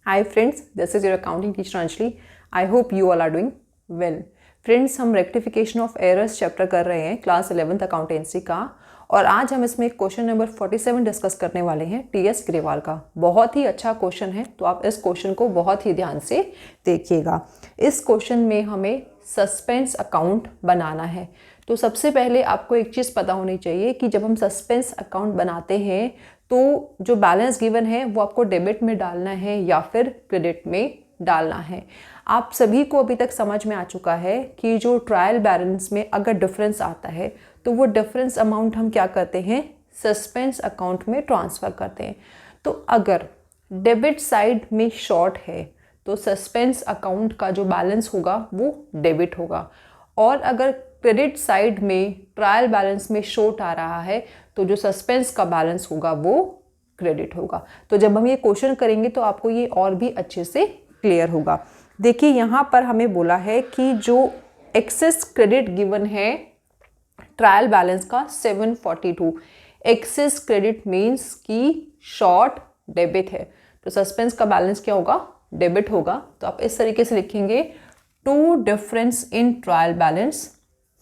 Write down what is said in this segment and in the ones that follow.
Hi friends, this is your accounting teacher Anjali. I hope you all are doing well. Friends, हम rectification of errors chapter कर रहे हैं class 11th accountancy का, और आज हम इसमें क्वेश्चन नंबर 47 डिस्कस करने वाले हैं टीएस ग्रेवाल का। बहुत ही अच्छा क्वेश्चन है, तो आप इस क्वेश्चन को बहुत ही ध्यान से देखिएगा। इस क्वेश्चन में हमें सस्पेंस अकाउंट बनाना है। तो सबसे पहले आपको एक चीज़ पता होनी चाहिए कि जब हम सस्पेंस अकाउंट बनाते हैं तो जो बैलेंस गिवन है वो आपको डेबिट में डालना है या फिर क्रेडिट में डालना है। आप सभी को अभी तक समझ में आ चुका है कि जो ट्रायल बैलेंस में अगर डिफरेंस आता है तो वो डिफरेंस अमाउंट हम क्या करते हैं, सस्पेंस अकाउंट में ट्रांसफ़र करते हैं। तो अगर डेबिट साइड में शॉर्ट है तो सस्पेंस अकाउंट का जो बैलेंस होगा वो डेबिट होगा, और अगर क्रेडिट साइड में ट्रायल बैलेंस में शॉर्ट आ रहा है तो जो सस्पेंस का बैलेंस होगा वो क्रेडिट होगा। तो जब हम ये क्वेश्चन करेंगे तो आपको ये और भी अच्छे से क्लियर होगा। देखिए यहाँ पर हमें बोला है कि जो एक्सेस क्रेडिट गिवन है ट्रायल बैलेंस का 742, एक्सेस क्रेडिट मीन्स कि शॉर्ट डेबिट है, तो सस्पेंस का बैलेंस क्या होगा, डेबिट होगा। तो आप इस तरीके से लिखेंगे to difference in trial balance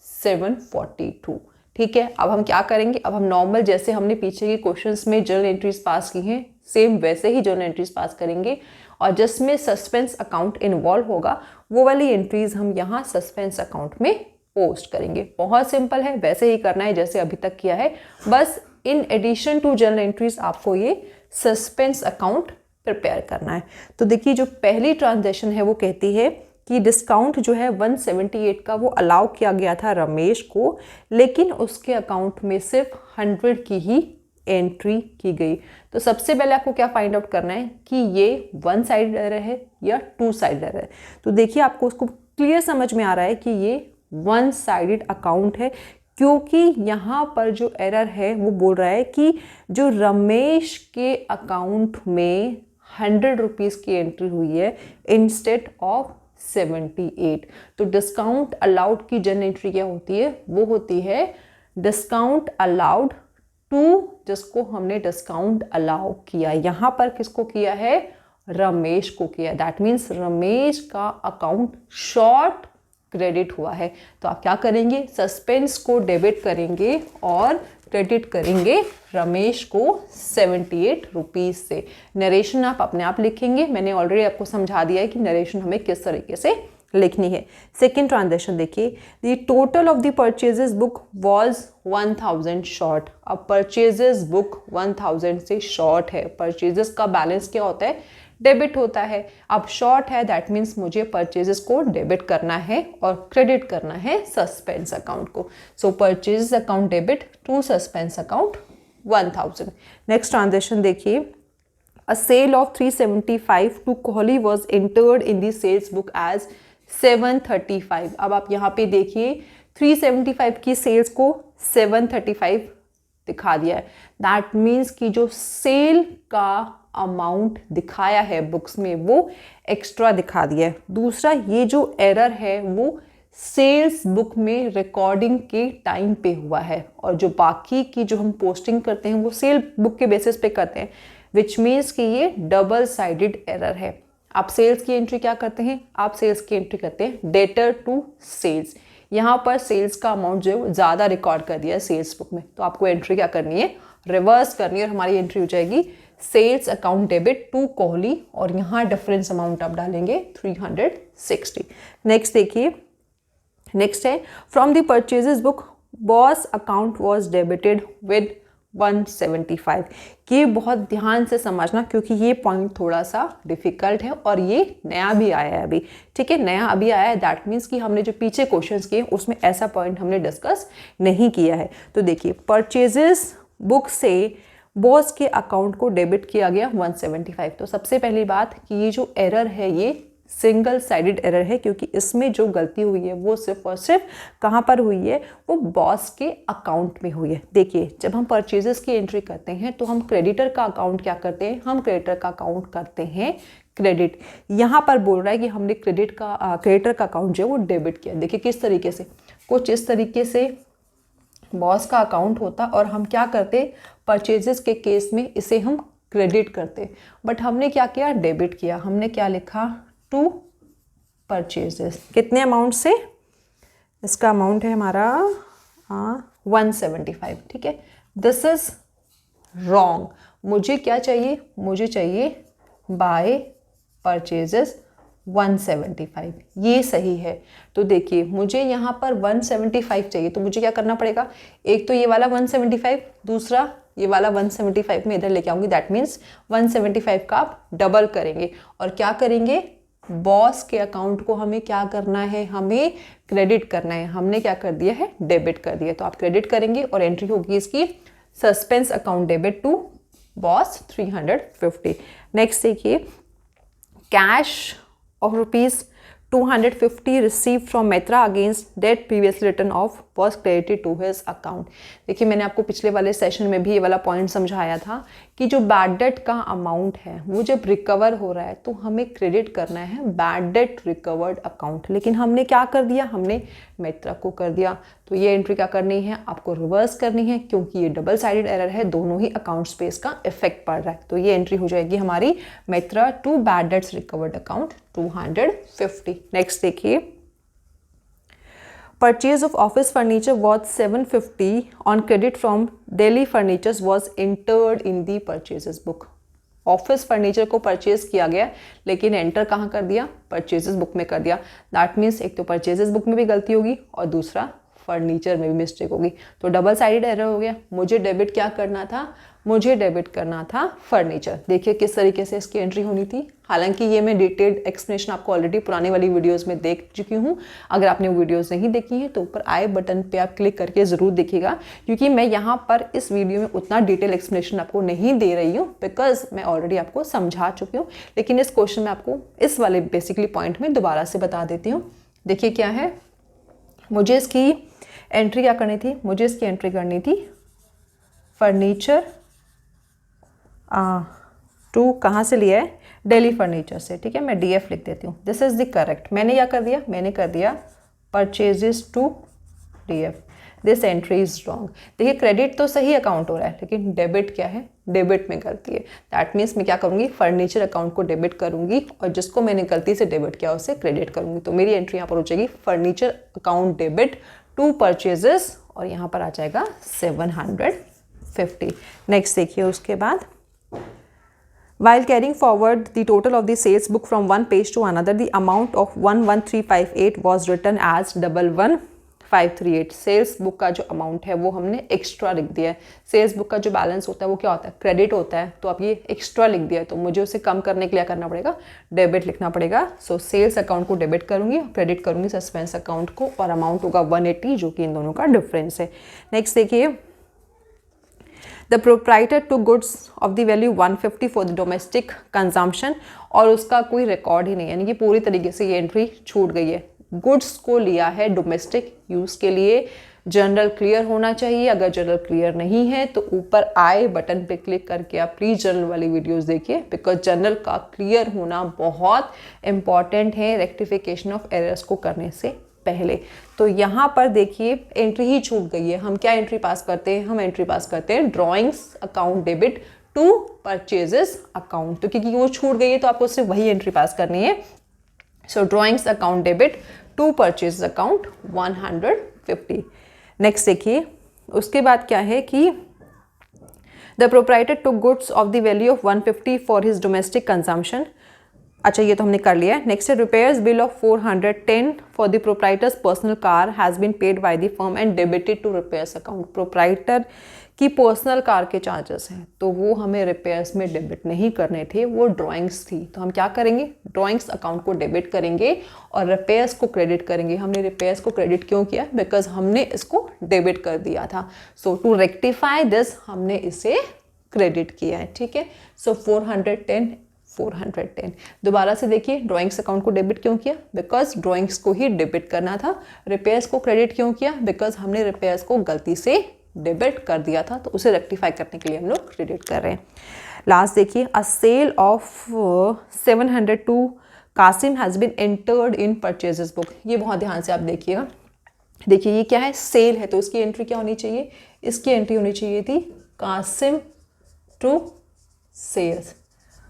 742। ठीक है, अब हम क्या करेंगे, अब हम नॉर्मल जैसे हमने पीछे के क्वेश्चंस में जर्नल एंट्रीज पास की हैं सेम वैसे ही जर्नल एंट्रीज पास करेंगे, और जिसमें सस्पेंस अकाउंट इन्वॉल्व होगा वो वाली एंट्रीज हम यहाँ सस्पेंस अकाउंट में पोस्ट करेंगे। बहुत सिंपल है, वैसे ही करना है जैसे अभी तक किया है, बस in addition to journal entries आपको ये सस्पेंस अकाउंट प्रिपेयर करना है। तो देखिए जो पहली ट्रांजेक्शन है वो कहती है कि डिस्काउंट जो है 178 का वो अलाउ किया गया था रमेश को, लेकिन उसके अकाउंट में सिर्फ 100 की ही एंट्री की गई। तो सबसे पहले आपको क्या फाइंड आउट करना है कि ये वन साइड एरर है या टू साइड एरर है। तो देखिए आपको उसको क्लियर समझ में आ रहा है कि ये वन साइडेड अकाउंट है, क्योंकि यहाँ पर जो एरर है वो बोल रहा है कि जो रमेश के अकाउंट में 100 रुपीज़ की एंट्री हुई है इंस्टेड ऑफ 78। तो डिस्काउंट अलाउड की जर्नल एंट्री क्या होती है, वो होती है डिस्काउंट अलाउड टू, जिसको हमने डिस्काउंट अलाउ किया। यहाँ पर किसको किया है, रमेश को किया। दैट मीन्स रमेश का अकाउंट शॉर्ट क्रेडिट हुआ है। तो आप क्या करेंगे, सस्पेंस को डेबिट करेंगे और क्रेडिट करेंगे रमेश को 78 रुपीज़ से। नरेशन आप अपने आप लिखेंगे, मैंने ऑलरेडी आपको समझा दिया है कि नरेशन हमें किस तरीके से लिखनी है। सेकेंड ट्रांजेक्शन देखिए, the total of the purchases book was 1000 short. अब परचेजेस बुक 1000 से शॉर्ट है, परचेजेस का बैलेंस क्या होता है, डेबिट होता है। अब शॉर्ट है दैट मीन्स मुझे परचेजेस को डेबिट करना है और क्रेडिट करना है सस्पेंस अकाउंट को। So purchases account debit to suspense account 1000। Next transaction देखिए, a sale of 375 to Kohli was entered in the sales book as 735। अब आप यहाँ पे देखिए 375 की सेल्स को 735 दिखा दिया है। दैट मीन्स कि जो सेल का अमाउंट दिखाया है बुक्स में वो एक्स्ट्रा दिखा दिया है। दूसरा, ये जो एरर है वो सेल्स बुक में रिकॉर्डिंग के टाइम पे हुआ है, और जो बाकी की जो हम पोस्टिंग करते हैं वो सेल बुक के बेसिस पे करते हैं, विच मीन्स कि ये डबल साइडेड एरर है। आप सेल्स की एंट्री क्या करते हैं, आप सेल्स की एंट्री करते हैं डेटर टू सेल्स। यहाँ पर सेल्स का अमाउंट जो है ज़्यादा रिकॉर्ड कर दिया है सेल्स बुक में, तो आपको एंट्री क्या करनी है, रिवर्स करनी है, और हमारी एंट्री हो जाएगी sales account debit to Kohli, और यहाँ डिफरेंस अमाउंट आप डालेंगे 360। नेक्स्ट देखिए, नेक्स्ट है from the purchases book boss account was debited with 175। ये बहुत ध्यान से समझना क्योंकि ये पॉइंट थोड़ा सा डिफिकल्ट है और ये नया भी आया है अभी। ठीक है, नया अभी आया है, दैट मीन्स कि हमने जो पीछे क्वेश्चंस किए उसमें ऐसा पॉइंट हमने डिस्कस नहीं किया है। तो देखिए परचेजेस बुक से बॉस के अकाउंट को डेबिट किया गया 175। तो सबसे पहली बात कि ये जो एरर है ये सिंगल साइडेड एरर है, क्योंकि इसमें जो गलती हुई है वो सिर्फ और सिर्फ कहाँ पर हुई है, वो बॉस के अकाउंट में हुई है। देखिए जब हम परचेजेस की एंट्री करते हैं तो हम क्रेडिटर का अकाउंट क्या करते हैं, हम क्रेडिटर का अकाउंट करते हैं क्रेडिट। यहाँ पर बोल रहा है कि हमने क्रेडिटर का अकाउंट जो है वो डेबिट किया। देखिए किस तरीके से, कुछ इस तरीके से बॉस का अकाउंट होता और हम क्या करते, परचेजेस के केस में इसे हम क्रेडिट करते, बट हमने क्या किया, डेबिट किया। हमने क्या लिखा, टू परचेजेस। कितने अमाउंट से, इसका अमाउंट है हमारा 175, ठीक है। This is wrong. मुझे क्या चाहिए, मुझे चाहिए बाय परचेजेस 175, ये सही है। तो देखिए मुझे यहाँ पर 175 चाहिए, तो मुझे क्या करना पड़ेगा, एक तो ये वाला 175, दूसरा ये वाला 175 में इधर लेके आऊंगी। दैट मीन्स 175 का आप डबल करेंगे और क्या करेंगे, बॉस के अकाउंट को हमें क्या करना है, हमें क्रेडिट करना है। हमने क्या कर दिया है, डेबिट कर दिया। तो आप क्रेडिट करेंगे और एंट्री होगी इसकी suspense account debit to boss 350। Next देखिए, cash of rupees 250 received from Mitra against debt previously written off was credited to his account। देखिए मैंने आपको पिछले वाले सेशन में भी ये वाला पॉइंट समझाया था कि जो बैड डेट का अमाउंट है वो जब रिकवर हो रहा है तो हमें क्रेडिट करना है बैड डेट रिकवर्ड अकाउंट, लेकिन हमने क्या कर दिया, हमने मित्रा को कर दिया। तो ये एंट्री क्या करनी है, आपको रिवर्स करनी है, क्योंकि ये डबल साइडेड एरर है, दोनों ही अकाउंट्स पे इसका इफेक्ट पड़ रहा है। तो ये एंट्री हो जाएगी हमारी Mitra to bad debts recovered account 250। Next देखिए, purchase of office furniture worth 750 on credit from Delhi Furnitures was entered in the purchases book। Office furniture को परचेज किया गया, लेकिन एंटर कहाँ कर दिया, परचेजेस बुक में कर दिया। दैट मीन्स एक तो परचेजेस बुक में भी गलती होगी और दूसरा फर्नीचर में भी मिस्टेक होगी, तो डबल साइडेड एरर हो गया। मुझे डेबिट क्या करना था, मुझे डेबिट करना था फर्नीचर। देखिए किस तरीके से इसकी एंट्री होनी थी। हालांकि ये मैं डिटेल्ड एक्सप्लेनेशन आपको ऑलरेडी पुराने वाली वीडियोस में देख चुकी हूँ। अगर आपने वो वीडियोस नहीं देखी हैं तो ऊपर आई बटन पे आप क्लिक करके ज़रूर देखिएगा, क्योंकि मैं यहाँ पर इस वीडियो में उतना डिटेल एक्सप्लेनेशन आपको नहीं दे रही हूँ, बिकॉज मैं ऑलरेडी आपको समझा चुकी हूँ। लेकिन इस क्वेश्चन में आपको इस वाले बेसिकली पॉइंट में दोबारा से बता देती हूँ। देखिए क्या है, मुझे इसकी एंट्री क्या करनी थी, मुझे इसकी एंट्री करनी थी फर्नीचर टू, कहाँ से लिया है, दिल्ली फर्नीचर से, ठीक है। मैं DF लिख देती हूँ, दिस इज द करेक्ट। मैंने क्या कर दिया, मैंने कर दिया purchases to DF, this entry is wrong. देखिए क्रेडिट तो सही अकाउंट हो रहा है, लेकिन डेबिट क्या है, डेबिट में गलती है। दैट मीन्स मैं क्या करूँगी, फर्नीचर अकाउंट को डेबिट करूँगी और जिसको मैंने गलती से डेबिट किया उसे क्रेडिट करूँगी। तो मेरी एंट्री यहाँ पर हो जाएगी furniture account debit to purchases और यहाँ पर आ जाएगा 750। नेक्स्ट देखिए उसके बाद, while carrying forward the total of the sales book from one page to another, the amount of 11358 was written as 11538। Sales book का जो अमाउंट है वो हमने एक्स्ट्रा लिख दिया है। सेल्स बुक का जो बैलेंस होता है वो क्या होता है, क्रेडिट होता है, तो अब ये एक्स्ट्रा लिख दिया है, तो मुझे उसे कम करने के लिए करना पड़ेगा, डेबिट लिखना पड़ेगा। सो सेल्स अकाउंट को डेबिट करूंगी, क्रेडिट करूंगी सस्पेंस अकाउंट को, और अमाउंट होगा 180, जो कि इन दोनों का डिफरेंस है। नेक्स्ट देखिए, The proprietor took goods of the value 150 for the domestic consumption, और उसका कोई रिकॉर्ड ही नहीं, यानी कि पूरी तरीके से ये एंट्री छूट गई है। गुड्स को लिया है डोमेस्टिक यूज़ के लिए, जनरल क्लियर होना चाहिए। अगर जनरल क्लियर नहीं है तो ऊपर आई बटन पे क्लिक करके आप प्लीज जनरल वाली वीडियोस देखिए, बिकॉज जनरल का क्लियर होना बहुत इंपॉर्टेंट है रेक्टिफिकेशन ऑफ एरर्स को करने से पहले। तो यहाँ पर देखिए एंट्री ही छूट गई है। हम क्या एंट्री पास करते हैं, हम एंट्री पास करते हैं drawings account debit to purchases account. तो क्योंकि वो छूट गई है तो आपको सिर्फ वही एंट्री पास करनी है। So drawings account debit to purchases account 150। Next देखिए उसके बाद क्या है कि the proprietor took goods of the value of 150 for his domestic consumption. अच्छा ये तो हमने कर लिया है। नेक्स्ट है repairs bill of 410 for the proprietor's personal car has been paid by the firm and debited to repairs account. Proprietor की personal car के चार्जेस हैं तो वो हमें रिपेयर्स में डेबिट नहीं करने थे, वो ड्राइंग्स थी। तो हम क्या करेंगे, ड्राइंग्स अकाउंट को डेबिट करेंगे और रिपेयर्स को क्रेडिट करेंगे। हमने रिपेयर्स को क्रेडिट क्यों किया, बिकॉज हमने इसको डेबिट कर दिया था। सो टू रेक्टिफाई दिस हमने इसे क्रेडिट किया है, ठीक है। सो 410 दोबारा से देखिए, ड्राइंग्स अकाउंट को डेबिट क्यों किया, बिकॉज ड्राइंग्स को ही डेबिट करना था। रिपेयर्स को क्रेडिट क्यों किया, बिकॉज हमने रिपेयर्स को गलती से डेबिट कर दिया था, तो उसे रेक्टिफाई करने के लिए हम लोग क्रेडिट कर रहे हैं। लास्ट देखिए, a sale of 702 Kasim has been entered in purchases book. ये बहुत ध्यान से आप देखिएगा। देखिए ये क्या है, सेल है, तो इसकी एंट्री क्या होनी चाहिए, इसकी एंट्री होनी चाहिए थी कासिम टू सेल्स।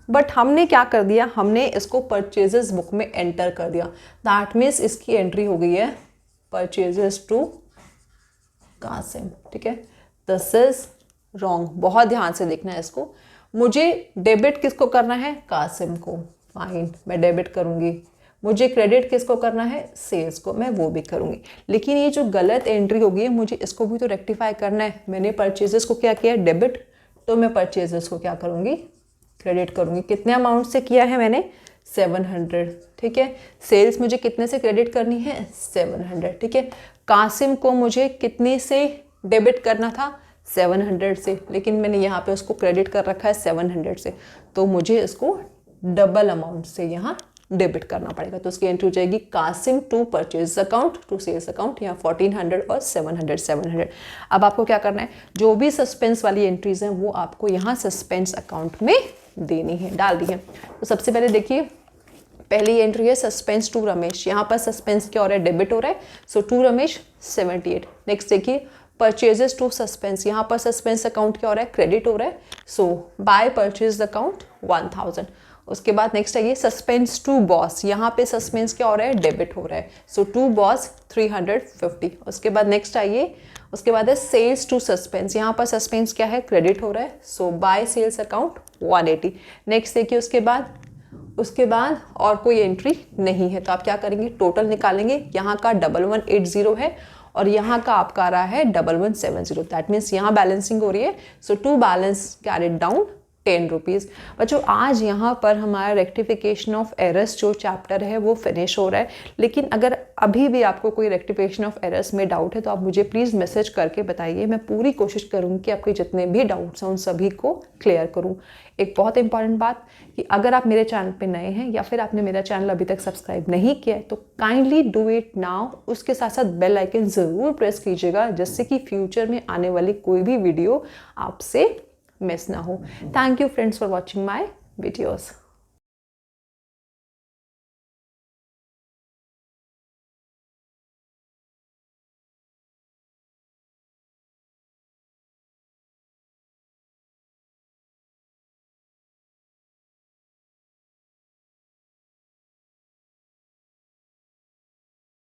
बट हमने क्या कर दिया, हमने इसको परचेजेस बुक में एंटर कर दिया। दैट मीन्स इसकी एंट्री हो गई है परचेजेस टू कासिम। ठीक है, दिस इज रॉन्ग। बहुत ध्यान से देखना है इसको। मुझे डेबिट किसको करना है, कासिम को। फाइन, मैं डेबिट करूंगी। मुझे क्रेडिट किसको करना है, सेल्स को, मैं वो भी करूंगी। लेकिन ये जो गलत एंट्री होगी है, मुझे इसको भी तो रेक्टिफाई करना है। मैंने परचेजेस को क्या किया, डेबिट, तो मैं परचेजेस को क्या करूंगी, क्रेडिट करूंगी। कितने अमाउंट से किया है मैंने, 700। ठीक है, सेल्स मुझे कितने से क्रेडिट करनी है, 700। ठीक है, कासिम को मुझे कितने से डेबिट करना था, 700 से, लेकिन मैंने यहाँ पे उसको क्रेडिट कर रखा है 700 से, तो मुझे इसको डबल अमाउंट से यहाँ डेबिट करना पड़ेगा। तो उसकी एंट्री हो जाएगी Kasim to purchase account to sales account, यहाँ 1400 और 700। अब आपको क्या करना है, जो भी सस्पेंस वाली एंट्रीज हैं वो आपको यहाँ सस्पेंस अकाउंट में देनी है, डाल दी है। तो सबसे पहले देखिए, पहली एंट्री है सस्पेंस टू रमेश। यहाँ पर सस्पेंस क्या हो रहा है, डेबिट हो रहा है, सो टू रमेश 78। नेक्स्ट देखिए परचेजेस टू सस्पेंस, यहाँ पर सस्पेंस अकाउंट क्या हो रहा है, क्रेडिट हो रहा है, सो बाय परचेज अकाउंट 1000। उसके बाद नेक्स्ट है ये सस्पेंस टू बॉस, यहाँ पे सस्पेंस क्या हो रहा है, डेबिट हो रहा है, सो टू बॉस 350। उसके बाद नेक्स्ट आइए, उसके बाद है सेल्स टू सस्पेंस, यहाँ पर सस्पेंस क्या है, क्रेडिट हो रहा है, सो बाय सेल्स अकाउंट 180। नेक्स्ट देखिए उसके बाद और कोई एंट्री नहीं है, तो आप क्या करेंगे, टोटल निकालेंगे। यहाँ का 1180 है और यहाँ का आपका आ रहा है 1170। दैट मीन्स यहाँ बैलेंसिंग हो रही है, so to balance carried down 10 rupees. बच्चों आज यहाँ पर हमारा रेक्टिफिकेशन ऑफ एरर्स जो चैप्टर है वो फिनिश हो रहा है। लेकिन अगर अभी भी आपको कोई रेक्टिफिकेशन ऑफ एरर्स में डाउट है तो आप मुझे प्लीज़ मैसेज करके बताइए। मैं पूरी कोशिश करूँगी कि आपके जितने भी डाउट्स हैं उन सभी को क्लियर करूँ। एक बहुत इंपॉर्टेंट बात कि अगर आप मेरे चैनल पे नए हैं या फिर आपने मेरा चैनल अभी तक सब्सक्राइब नहीं किया है तो काइंडली डू इट नाउ। उसके साथ साथ बेल आइकन ज़रूर प्रेस कीजिएगा जिससे कि फ्यूचर में आने वाली कोई भी वीडियो आपसे मिस ना हो। Thank you friends for watching my videos.